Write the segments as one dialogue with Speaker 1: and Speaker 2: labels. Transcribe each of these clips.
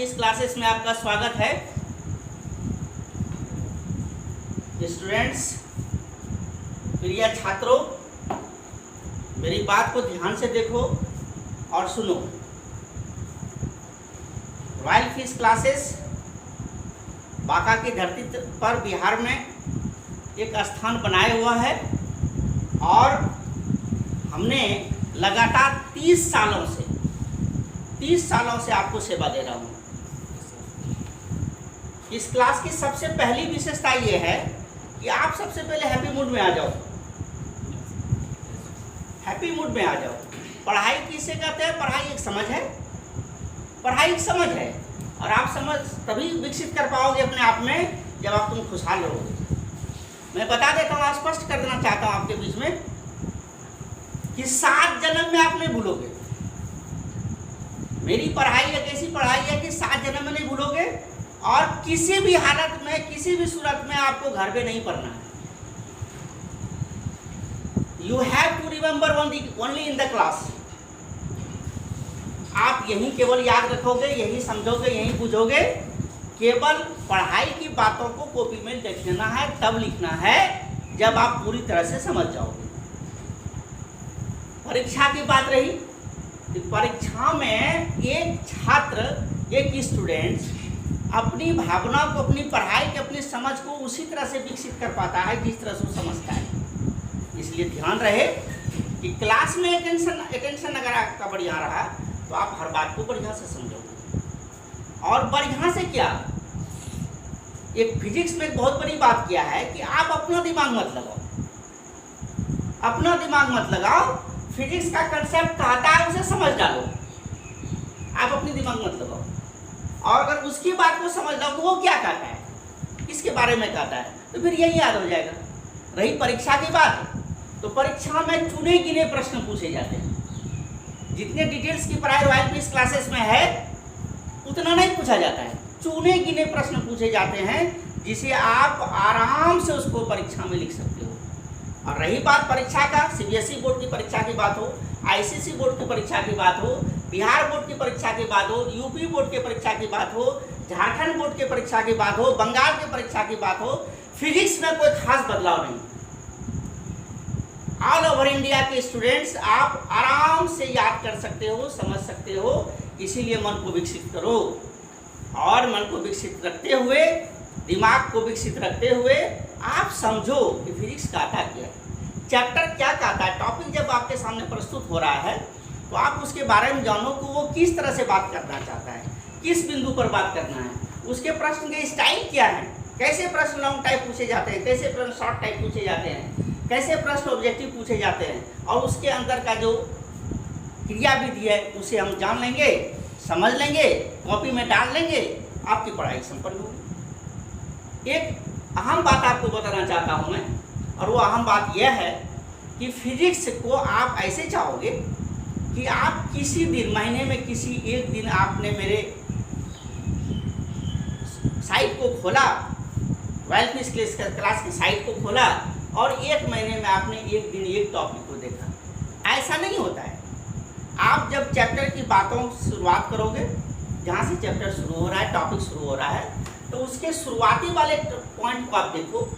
Speaker 1: की इस क्लासेस में आपका स्वागत है। स्टूडेंट्स, प्रिय छात्रों, मेरी बात को ध्यान से देखो और सुनो। रॉयल फिश क्लासेस बांका की धरती पर बिहार में एक स्थान बनाए हुआ है और हमने लगातार 30 सालों से आपको सेवा दे रहा हूँ। इस क्लास की सबसे पहली विशेषता ये है कि आप सबसे पहले हैप्पी मूड में आ जाओ। हैप्पी मूड में आ जाओ। पढ़ाई किसे कहते हैं? पढ़ाई एक समझ है। पढ़ाई एक समझ है और आप समझ तभी विकसित कर पाओगे अपने आप में जब आप तुम खुशहाल रहोगे। मैं बता देता हूँ, स्पष्ट कर देना चाहता हूँ आपके बीच में कि 7 जन्म में आप नहीं भूलोगे। मेरी पढ़ाई एक ऐसी पढ़ाई है कि 7 जन्म में नहीं भूलोगे और किसी भी हालत में, किसी भी सूरत में आपको घर पे नहीं पढ़ना है। You have to remember only in the class. आप यही केवल याद रखोगे, यही समझोगे, यही बुझोगे। केवल पढ़ाई की बातों को कॉपी में लिखना है, तब लिखना है जब आप पूरी तरह से समझ जाओगे। परीक्षा की बात रही, परीक्षा में एक छात्र, एक स्टूडेंट अपनी भावना को, अपनी पढ़ाई के, अपनी समझ को उसी तरह से विकसित कर पाता है जिस तरह से वो समझता है। इसलिए ध्यान रहे कि क्लास में अटेंशन अगर आपका बढ़िया रहा तो आप हर बात को बढ़िया से समझोगे। और बढ़िया से क्या, एक फिजिक्स में एक बहुत बड़ी बात किया है कि आप अपना दिमाग मत लगाओ। अपना दिमाग मत लगाओ। फिजिक्स का कंसेप्ट कहता है उसे समझ डालो। आप अपनी दिमाग मत लगाओ। और अगर उसकी बात को समझ लो तो वो क्या कहता है, किसके बारे में कहता है, तो फिर यही याद हो जाएगा। रही परीक्षा की बात, तो परीक्षा में चुने गिने प्रश्न पूछे जाते हैं। जितने डिटेल्स की पढ़ाई रॉयल फिश क्लासेस में है उतना नहीं पूछा जाता है। चुने गिने प्रश्न पूछे जाते हैं जिसे आप आराम से उसको परीक्षा में लिख सकते हो। और रही बात परीक्षा का, सीबीएसई बोर्ड की परीक्षा की बात हो, आईसीएसई बोर्ड की परीक्षा की बात हो, बिहार बोर्ड की परीक्षा की बात हो, यूपी बोर्ड के परीक्षा की बात हो, झारखंड बोर्ड के परीक्षा की बात हो, बंगाल के परीक्षा की बात हो, फिजिक्स में कोई खास बदलाव नहीं। ऑल ओवर इंडिया के स्टूडेंट्स आप आराम से याद कर सकते हो, समझ सकते हो। इसीलिए मन को विकसित करो और मन को विकसित रखते हुए, दिमाग को विकसित रखते हुए आप समझो कि फिजिक्स कहता क्या है, चैप्टर क्या कहता है। टॉपिक जब आपके सामने प्रस्तुत हो रहा है तो आप उसके बारे में जानो कि वो किस तरह से बात करना चाहता है, किस बिंदु पर बात करना है, उसके प्रश्न के स्टाइल क्या है, कैसे प्रश्न लॉन्ग टाइप पूछे जाते हैं, कैसे प्रश्न शॉर्ट टाइप पूछे जाते हैं, कैसे प्रश्न ऑब्जेक्टिव पूछे जाते हैं, और उसके अंदर का जो क्रियाविधि है उसे हम जान लेंगे, समझ लेंगे, कॉपी में डाल लेंगे, आपकी पढ़ाई संपन्न होगी। एक अहम बात आपको बताना चाहता हूँ मैं, और वो अहम बात यह है कि फिजिक्स को आप ऐसे चाहोगे कि आप किसी दिन, महीने में किसी एक दिन आपने मेरे साइट को खोला, रॉयल फिश क्लास की साइट को खोला और एक महीने में आपने एक दिन एक टॉपिक को देखा। ऐसा नहीं होता है। आप जब चैप्टर की बातों से शुरुआत करोगे, जहाँ से चैप्टर शुरू हो रहा है, टॉपिक शुरू हो रहा है, तो उसके शुरुआती वाले पॉइंट को आप देखो।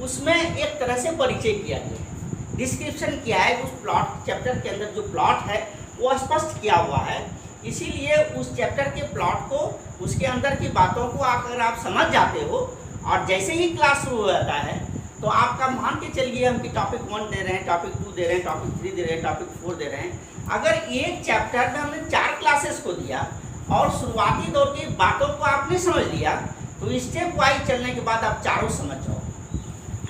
Speaker 1: उसमें एक तरह से परिचय किया गया है, डिस्क्रिप्शन किया है। उस प्लॉट, चैप्टर के अंदर जो प्लॉट है वो स्पष्ट किया हुआ है। इसीलिए उस चैप्टर के प्लॉट को, उसके अंदर की बातों को अगर आप समझ जाते हो और जैसे ही क्लास शुरू हो जाता है तो आपका, मान के चलिए हम कि टॉपिक 1 दे रहे हैं, टॉपिक 2 दे रहे हैं, टॉपिक 3 दे रहे हैं, टॉपिक 4 दे रहे हैं। अगर एक चैप्टर में हमने 4 क्लासेस को दिया और शुरुआती दौर की बातों को आपने समझ लिया तो स्टेप वाइज चलने के बाद आप चारों समझ जाओ।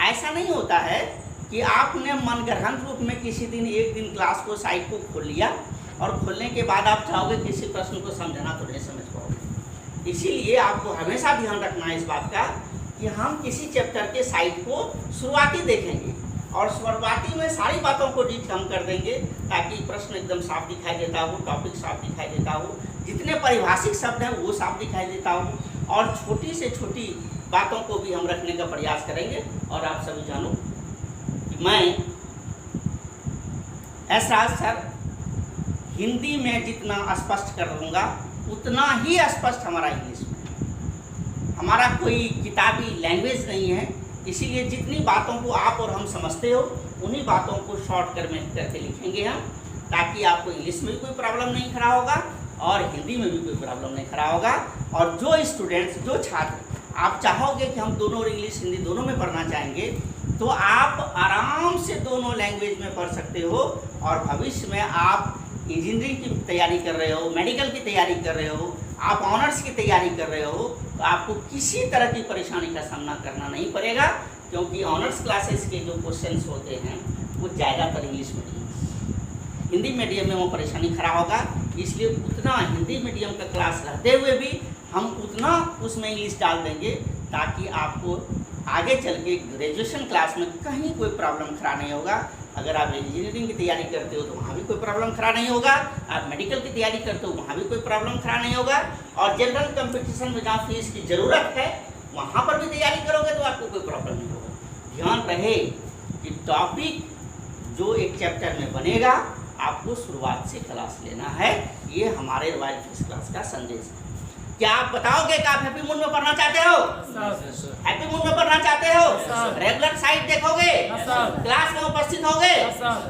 Speaker 1: ऐसा नहीं होता है कि आपने मनगढ़ंत रूप में किसी दिन, एक दिन क्लास को, साइट को खोल लिया और खोलने के बाद आप चाहोगे किसी प्रश्न को समझना, तो नहीं समझ पाओगे। इसीलिए आपको हमेशा ध्यान रखना है इस बात का कि हम किसी चैप्टर के साइट को शुरुआती देखेंगे और शुरुआती में सारी बातों को डीप हम कर देंगे ताकि प्रश्न एकदम साफ दिखाई देता हो, टॉपिक साफ दिखाई देता हो, जितने पारिभाषिक शब्द हैं वो साफ दिखाई देता हो, और छोटी से छोटी बातों को भी हम रखने का प्रयास करेंगे। और आप सभी जानो कि मैं एस राज सर हिंदी में जितना स्पष्ट कर दूँगा उतना ही स्पष्ट हमारा इंग्लिश में है। हमारा कोई किताबी लैंग्वेज नहीं है, इसीलिए जितनी बातों को आप और हम समझते हो उन्हीं बातों को शॉर्ट करके लिखेंगे हम, ताकि आपको इंग्लिश में भी कोई प्रॉब्लम नहीं खड़ा होगा और हिंदी में भी कोई प्रॉब्लम नहीं खड़ा होगा। और जो स्टूडेंट्स, जो छात्र आप चाहोगे कि हम दोनों इंग्लिश हिंदी दोनों में पढ़ना चाहेंगे, तो आप आराम से दोनों लैंग्वेज में पढ़ सकते हो। और भविष्य में आप इंजीनियरिंग की तैयारी कर रहे हो, मेडिकल की तैयारी कर रहे हो, आप ऑनर्स की तैयारी कर रहे हो, तो आपको किसी तरह की परेशानी का सामना करना नहीं पड़ेगा, क्योंकि ऑनर्स क्लासेस के जो क्वेश्चंस होते हैं वो ज़्यादातर इंग्लिश मीडियम, हिंदी मीडियम में वो परेशानी खड़ा होगा। इसलिए उतना हिंदी मीडियम का क्लास रहते हुए भी हम उतना उसमें इंग्लिश डाल देंगे, ताकि आपको आगे चल के ग्रेजुएशन क्लास में कहीं कोई प्रॉब्लम खड़ा नहीं होगा। अगर आप इंजीनियरिंग की तैयारी करते हो तो वहाँ भी कोई प्रॉब्लम खड़ा नहीं होगा, आप मेडिकल की तैयारी करते हो वहाँ भी कोई प्रॉब्लम खड़ा नहीं होगा, और जनरल कंपटीशन में जहाँ फीस की ज़रूरत है वहाँ पर भी तैयारी करोगे तो आपको कोई प्रॉब्लम नहीं होगा। ध्यान रहे कि टॉपिक जो एक चैप्टर में बनेगा आपको शुरुआत से क्लास लेना है। ये हमारे रॉयल फिश क्लास का संदेश है। क्या आप बताओगे कि आप हैप्पी मूड में पढ़ना चाहते हो? हैप्पी मूड में पढ़ना चाहते हो? रेगुलर साइट देखोगे? क्लास में उपस्थित होगे?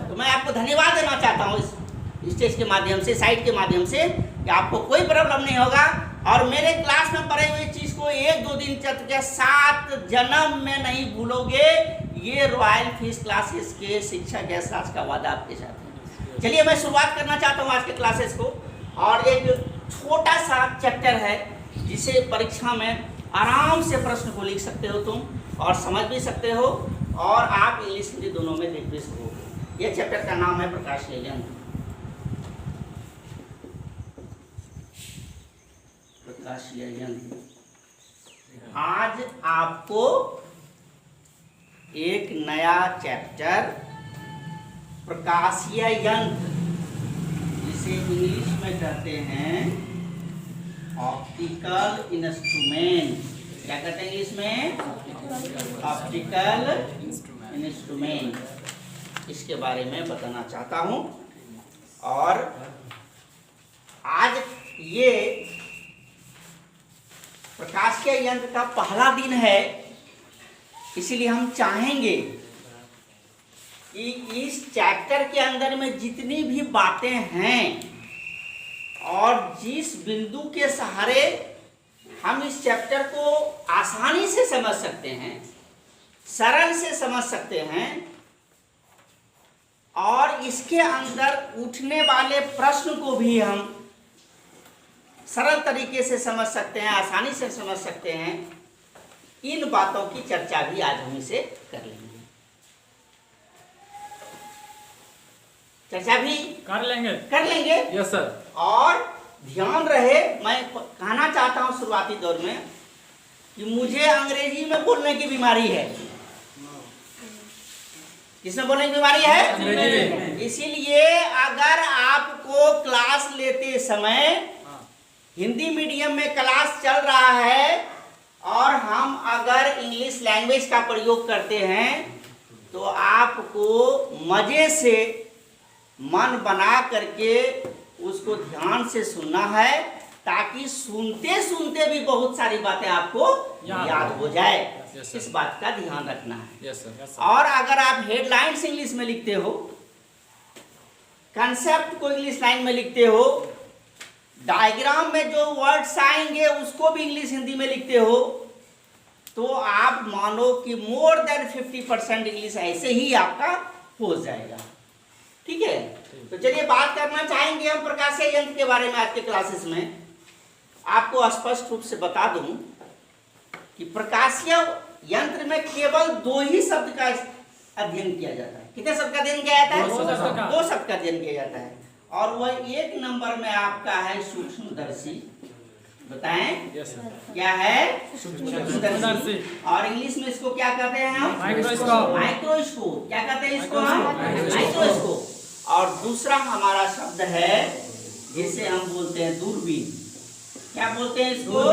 Speaker 1: तो मैं आपको धन्यवाद देना चाहता हूँ इस स्टेज के माध्यम से, साइट के माध्यम से, कि आपको कोई प्रॉब्लम नहीं होगा। और मेरे क्लास में पढ़े हुए चीज को 1-2 दिन चल के 7 जन्म में नहीं भूलोगे। ये रॉयल फिश क्लासेस के शिक्षक यशराज का वादा आपके साथ है। चलिए मैं शुरुआत करना चाहता हूँ आज के क्लासेस को, और एक छोटा सा चैप्टर है जिसे परीक्षा में आराम से प्रश्न को लिख सकते हो तुम, और समझ भी सकते हो, और आप इंग्लिश हिंदी दोनों में लिख भी सकोगे। ये चैप्टर का नाम है प्रकाशीय यंत्र। प्रकाशीय यंत्र। आज आपको एक नया चैप्टर प्रकाशीय यंत्र, जिसे इंग्लिश में कहते हैं ऑप्टिकल इंस्ट्रूमेंट। क्या कहते हैं इंग्लिश में? Optical instrument. इसके बारे में बताना चाहता हूं। और आज ये प्रकाशीय यंत्र का पहला दिन है, इसीलिए हम चाहेंगे कि इस चैप्टर के अंदर में जितनी भी बातें हैं और जिस बिंदु के सहारे हम इस चैप्टर को आसानी से समझ सकते हैं, सरल से समझ सकते हैं, और इसके अंदर उठने वाले प्रश्न को भी हम सरल तरीके से समझ सकते हैं, आसानी से समझ सकते हैं, इन बातों की चर्चा भी आज हम इसे कर लेंगे। चर्चा भी कर लेंगे।
Speaker 2: Yes sir.
Speaker 1: और ध्यान रहे, मैं कहना चाहता हूं शुरुआती दौर में कि मुझे अंग्रेजी में बोलने की बीमारी है। किसमें बोलने की बीमारी है? इसीलिए अगर आपको क्लास लेते समय हिंदी मीडियम में क्लास चल रहा है और हम अगर इंग्लिश लैंग्वेज का प्रयोग करते हैं, तो आपको मजे से मन बना करके उसको ध्यान से सुनना है, ताकि सुनते सुनते भी बहुत सारी बातें आपको याद हो जाए। इस बात का ध्यान रखना है। और अगर आप हेडलाइंस इंग्लिश में लिखते हो, कंसेप्ट को इंग्लिश लाइन में लिखते हो, डायग्राम में जो वर्ड्स आएंगे उसको भी इंग्लिश हिंदी में लिखते हो, तो आप मानो कि मोर देन 50% इंग्लिश ऐसे ही आपका हो जाएगा। ठीक है, तो चलिए बात करना चाहेंगे हम प्रकाशीय यंत्र के बारे में आज के क्लासेस में। आपको स्पष्ट रूप से बता दूं कि प्रकाशीय यंत्र में केवल 2 ही शब्द का अध्ययन किया जाता है। कितने शब्द का अध्ययन किया जाता है? 2 शब्द का अध्ययन किया जाता है, और वह 1 नंबर में आपका है सूक्ष्मदर्शी। बताएं क्या है? सूक्ष्मदर्शी। और इंग्लिश में इसको क्या कहते हैं हम? माइक्रोस्कोप। क्या कहते हैं इसको हम? माइक्रोस्कोप। और दूसरा हमारा शब्द है जिसे हम बोलते हैं दूरबीन। क्या बोलते हैं इसको?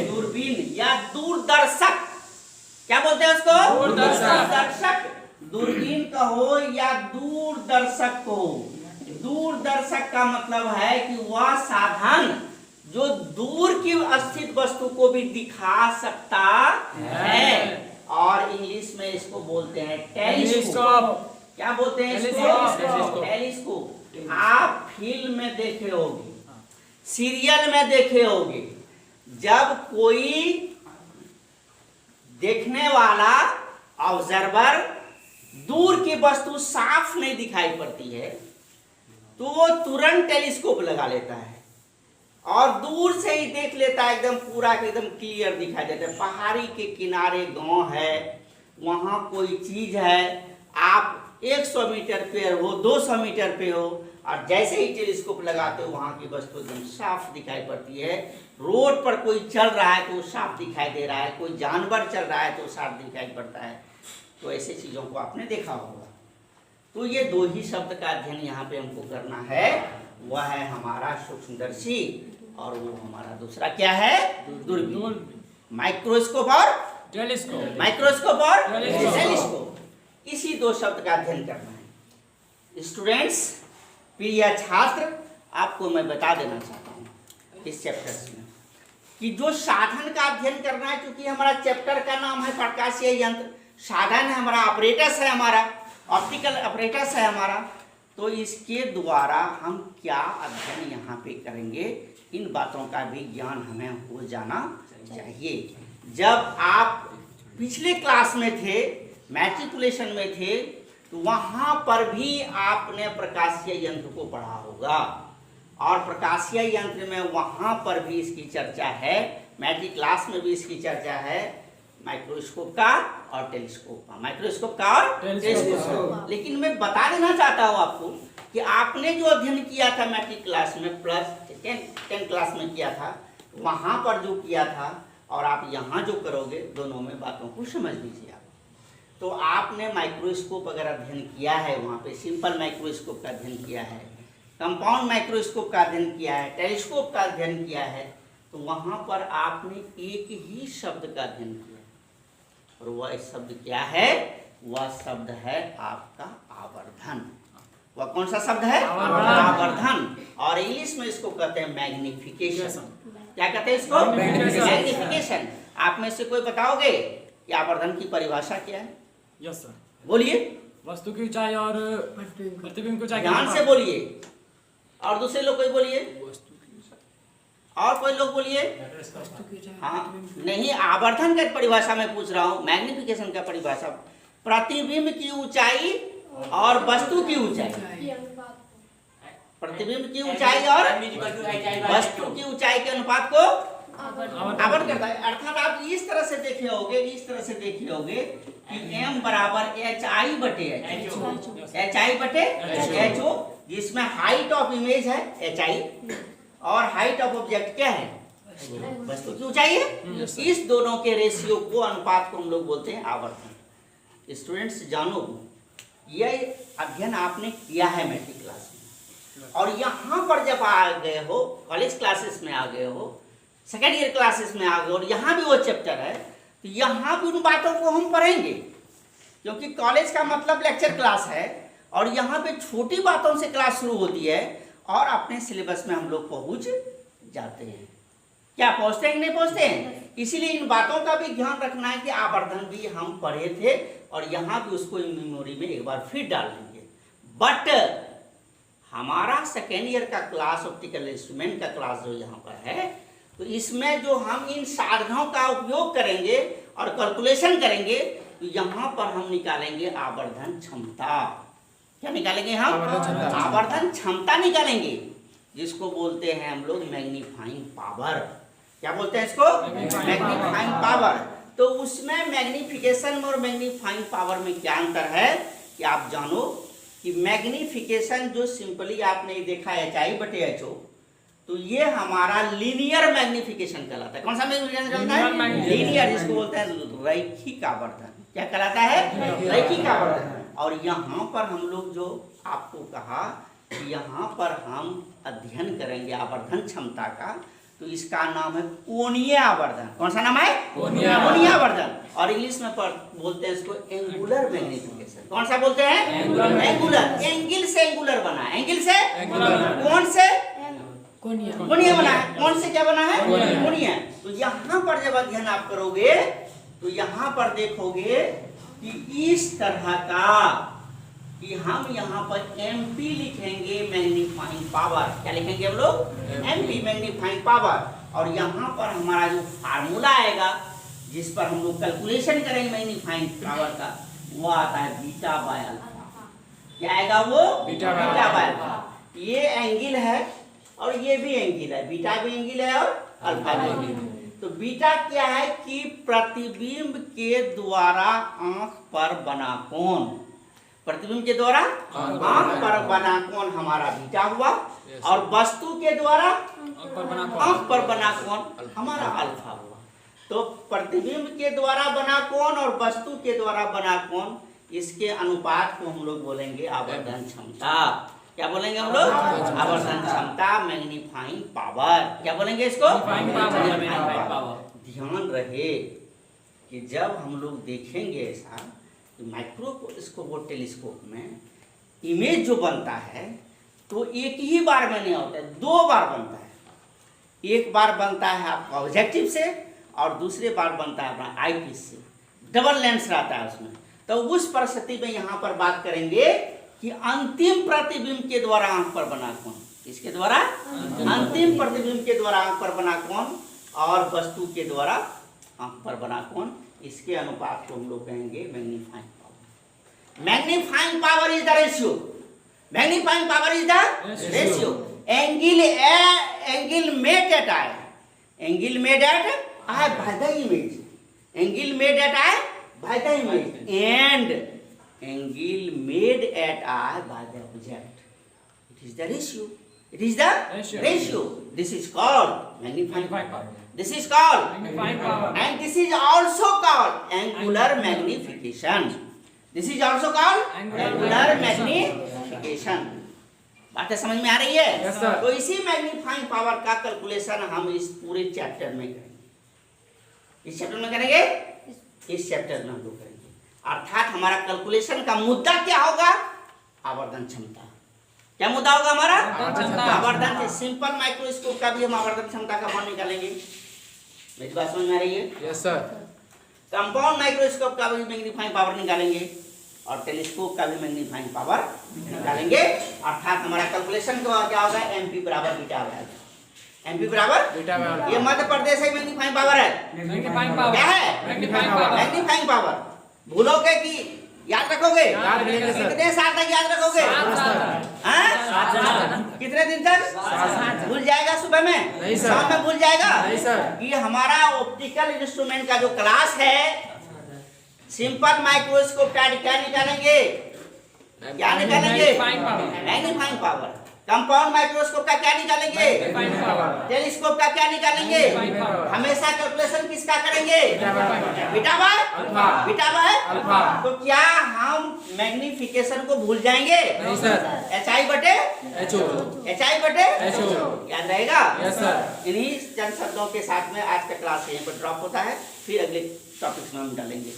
Speaker 1: दूरबीन या दूरदर्शक। क्या बोलते हैं उसको? दूरदर्शक। दूरबीन कहो या दूरदर्शक कहो, दूरदर्शक का मतलब है कि वह साधन जो दूर की स्थित वस्तु को भी दिखा सकता है। और इंग्लिश में इसको बोलते हैं टेलीस्कोप। क्या बोलते हैं इसको? टेलीस्कोप। आप फिल्म में देखे होंगे, सीरियल में देखे होंगे, जब कोई देखने वाला ऑब्जर्वर दूर की वस्तु साफ नहीं दिखाई पड़ती है तो वो तुरंत टेलीस्कोप लगा लेता है और दूर से ही देख लेता है, एकदम पूरा एकदम क्लियर दिखाई देता है। पहाड़ी के किनारे गांव है, वहां कोई चीज है, आप 100 मीटर पे हो, 200 मीटर पे हो, और जैसे ही टेलीस्कोप लगाते हो वहां की वस्तु एकदम साफ दिखाई पड़ती है। रोड पर कोई चल रहा है तो वो साफ दिखाई दे रहा है, कोई जानवर चल रहा है तो साफ दिखाई पड़ता है। तो ऐसे चीजों को आपने देखा होगा। तो ये दो ही शब्द का अध्ययन यहाँ पे हमको करना है, वह है हमारा सूक्ष्मदर्शी और वो हमारा दूसरा क्या है? दूरबीन। माइक्रोस्कोप और
Speaker 2: टेलीस्कोप।
Speaker 1: माइक्रोस्कोप और टेलीस्कोप, इसी दो शब्द का अध्ययन करना है। स्टूडेंट्स, प्रिय छात्र, आपको मैं बता देना चाहता हूँ इस चैप्टर में कि जो साधन का अध्ययन करना है, क्योंकि हमारा चैप्टर का नाम है प्रकाशीय यंत्र, साधन है हमारा, ऑपरेटर्स है हमारा, ऑप्टिकल ऑपरेटर्स है हमारा, तो इसके द्वारा हम क्या अध्ययन यहाँ पे करेंगे, इन बातों का भी ज्ञान हमें हो जाना चाहिए। जब आप पिछले क्लास में थे, मैट्रिकुलेशन में थे, तो वहाँ पर भी आपने प्रकाशीय यंत्र को पढ़ा होगा और प्रकाशीय यंत्र में वहाँ पर भी इसकी चर्चा है, मैट्रिक क्लास में भी इसकी चर्चा है, माइक्रोस्कोप का और टेलीस्कोप का, माइक्रोस्कोप का और टेलीस्कोप। लेकिन मैं बता देना चाहता हूँ आपको कि आपने जो अध्ययन किया था मैट्रिक क्लास में, प्लस 10 क्लास में किया था, वहाँ पर जो किया था और आप यहाँ जो करोगे, दोनों में बातों को समझ लीजिए आप। तो आपने माइक्रोस्कोप अगर अध्ययन किया है, वहाँ पे सिंपल माइक्रोस्कोप का अध्ययन किया है, कंपाउंड माइक्रोस्कोप का अध्ययन किया है, टेलीस्कोप का अध्ययन किया है, तो वहाँ पर आपने एक ही शब्द का अध्ययन किया और वह शब्द क्या है? वह शब्द है आपका आवर्धन। वह कौन सा शब्द है? आवर्धन। और इंग्लिश में इसको कहते हैं मैग्निफिकेशन। क्या कहते हैं इसको? मैग्निफिकेशन। आप में से कोई बताओगे कि आवर्धन की परिभाषा क्या है?
Speaker 2: Yes sir.
Speaker 1: बोलिए।
Speaker 2: वस्तु की ऊंचाई और प्रतिबिंब की ऊंचाई।
Speaker 1: ध्यान से बोलिए और दूसरे लोग कोई बोलिए, और कोई लोग बोलिए। हाँ, नहीं, आवर्धन का परिभाषा मैं पूछ रहा हूँ, मैग्निफिकेशन का परिभाषा, प्रतिबिंब की ऊंचाई और वस्तु की ऊंचाई, प्रतिबिंब की ऊंचाई और वस्तु की ऊंचाई के अनुपात को आवर्धन करता है। अर्थात आप इस तरह से देखे होंगे, इस तरह से देखे होंगे कि m बराबर HI बटे HI बटे HO, जिसमें हाइट ऑफ इमेज है HI और हाइट ऑफ ऑब्जेक्ट क्या है? वस्तु की ऊंचाई है। इस दोनों के रेशियो को, अनुपात को हम लोग बोलते हैं आवर्धन। स्टूडेंट्स जानो, यह अध्ययन आपने किया है मैट्रिक क्लास में, और यहाँ पर जब आ गए हो, कॉलेज क्लासेस में आ गए हो, सेकेंड ईयर क्लासेस में आ गए और यहाँ भी वो चैप्टर है, तो यहाँ भी उन बातों को हम पढ़ेंगे, क्योंकि कॉलेज का मतलब लेक्चर क्लास है और यहाँ पे छोटी बातों से क्लास शुरू होती है और अपने सिलेबस में हम लोग पहुँच जाते हैं। क्या पहुँचते हैं कि नहीं पहुँचते हैं? इसीलिए इन बातों का भी ध्यान रखना है कि आवर्धन भी हम पढ़े थे और यहाँ भी उसको मेमोरी में एक बार फिर डाल देंगे। बट हमारा सेकेंड ईयर का क्लास, ऑप्टिकल इंस्ट्रूमेंट का क्लास जो यहाँ पर है, तो इसमें जो हम इन साधनों का उपयोग करेंगे और कैलकुलेशन करेंगे, तो यहाँ पर हम निकालेंगे आवर्धन क्षमता। क्या निकालेंगे हम? आवर्धन क्षमता निकालेंगे, जिसको बोलते हैं हम लोग मैग्नीफाइंग पावर। क्या बोलते हैं इसको? Magnifying power. तो उसमें मैग्नीफिकेशन और मैग्नीफाइंग पावर में क्या अंतर है कि आप जानो कि मैग्नीफिकेशन जो सिंपली आपने देखा HI बटे HO, तो ये हमारा लीनियर मैग्नीफिकेशन कहलाता है। कौन सा मैग्नीफिकेशन कहलाता है? लीनियर, जिसको बोलते हैं रैखिक आवर्धन। क्या कहलाता है? रैखिक आवर्धन। और यहाँ पर हम लोग जो आपको कहा कि यहाँ पर हम अध्ययन करेंगे आवर्धन क्षमता का, तो इसका नाम है कोणीय आवर्धन। कौन सा नाम है? कोणीय आवर्धन। और इंग्लिश में बोलते हैं इसको एंगुलर मैग्नीफिकेशन। कौन सा बोलते हैं? एंगुलर। एंगल से एंगुलर बना, एंगल से कौन से? कोणीय बना है। कौन से क्या बना है?
Speaker 2: कोणीय।
Speaker 1: कोणीय। तो यहाँ पर जब अध्ययन आप करोगे तो यहाँ पर देखोगे कि इस तरह का कि हम यहाँ पर एमपी लिखेंगे, मैग्नीफाइंग पावर। क्या लिखेंगे हम लोग? MP, magnifying power. और यहाँ पर हमारा जो फार्मूला आएगा जिस पर हम लोग कैलकुलेशन करेंगे मैग्नीफाइंग पावर का, वो आता है बीटा बाय अल्फा। क्या आएगा वो?
Speaker 2: Beta
Speaker 1: by alpha. ये एंगल है और ये भी एंगल है, बीटा भी एंगल है और अल्फा भी एंगल है। तो बीटा क्या है कि प्रतिबिंब के द्वारा आंख पर बना कोण, प्रतिबिंब के द्वारा आंख पर बना कोण हमारा बीटा हुआ, और वस्तु के द्वारा आंख पर बना कोण हमारा अल्फा हुआ। तो प्रतिबिंब के द्वारा बना कोण और वस्तु के द्वारा बना कोण, इसके अनुपात को हम लोग बोलेंगे आवर्धन क्षमता। क्या बोलेंगे हम लोग? आवर्धन क्षमता, मैग्नीफाइंग पावर। क्या बोलेंगे इसको?
Speaker 2: Magnifying power.
Speaker 1: ध्यान रहे कि जब हम लोग देखेंगे ऐसा माइक्रोस्कोप और टेलीस्कोप में इमेज जो बनता है तो एक ही बार में नहीं होता है, 2 बार बनता है। एक बार बनता है आपका ऑब्जेक्टिव से और दूसरे बार बनता है अपना आईपीस से, डबल लेंस रहता है उसमें। तो उस परिस्थिति में यहाँ पर बात करेंगे कि अंतिम प्रतिबिंब के द्वारा आंख पर बना कोण, इसके द्वारा अंतिम प्रतिबिंब के द्वारा आंख पर बना कोण और वस्तु के द्वारा आंख पर बना कोण, इसके अनुपात को हम लोग कहेंगे magnifying power. Magnifying power is the ratio, magnifying power is the ratio. Angle made at I, angle made at I by the image, angle made at I by the image and angle made at I by the object, it is the ratio, it is the ratio. This is called magnifying power. This is called
Speaker 2: Magnifying power.
Speaker 1: and this is also called angular magnification. This is also called angular magnification. बातें समझ में आ रही है?
Speaker 2: Yes, sir.
Speaker 1: तो इसी magnifying power का calculation हम इस पूरे चैप्टर में करेंगे। इस चैप्टर में करेंगे, इस चैप्टर में हम लोग करेंगे। अर्थात हमारा कैलकुलेशन का मुद्दा क्या होगा? आवर्धन क्षमता। क्या मुद्दा होगा हमारा? आवर्धन। सिंपल माइक्रोस्कोप का भी हम आवर्धन क्षमता का मान निकालेंगे। मेरी बात समझ में आ रही है?
Speaker 2: Yes sir.
Speaker 1: कंपाउंड माइक्रोस्कोप का भी मैग्नीफाइंग पावर निकालेंगे और टेलीस्कोप का भी मैग्नीफाइंग पावर निकालेंगे। अर्थात हमारा कैलकुलेशन क्या होगा? एमपी बराबर बीटा होगा। एमपी बराबर
Speaker 2: बीटा बराबर।
Speaker 1: ये मध्य प्रदेश है मैग्नीफाइंग पावर है।
Speaker 2: मैग्नीफाइंग पावर
Speaker 1: क्या है?
Speaker 2: Magnifying power.
Speaker 1: Magnifying power. भूलोगे कि याद रखोगे?
Speaker 2: याद रखेंगे सर।
Speaker 1: कितने साल तक याद रखोगे?
Speaker 2: 7 साल।
Speaker 1: हाँ? कितने दिन तक? भूल जाएगा सुबह में?
Speaker 2: नहीं सर।
Speaker 1: शाम में भूल जाएगा?
Speaker 2: नहीं सर।
Speaker 1: कि हमारा ऑप्टिकल इंस्ट्रूमेंट का जो क्लास है, सिंपल माइक्रोस्कोप का क्या निकालेंगे? क्या निकालेंगे? Magnifying power. कंपाउंड माइक्रोस्कोप का क्या निकालेंगे?
Speaker 2: Magnifying power.
Speaker 1: टेलीस्कोप का क्या निकालेंगे?
Speaker 2: Magnifying power.
Speaker 1: हमेशा कैलकुलेशन किसका करेंगे? Beta by
Speaker 2: alpha.
Speaker 1: Beta by
Speaker 2: alpha.
Speaker 1: तो क्या हम मैग्निफिकेशन को भूल जाएंगे?
Speaker 2: नहीं सर।
Speaker 1: HI बटे
Speaker 2: HO।
Speaker 1: HI बटे
Speaker 2: HO।
Speaker 1: याद रहेगा?
Speaker 2: Yes sir.
Speaker 1: इन्हीं चंद शब्दों के साथ में आज का क्लास यहीं पर ड्रॉप होता है। फिर अगले टॉपिक्स में हम डालेंगे।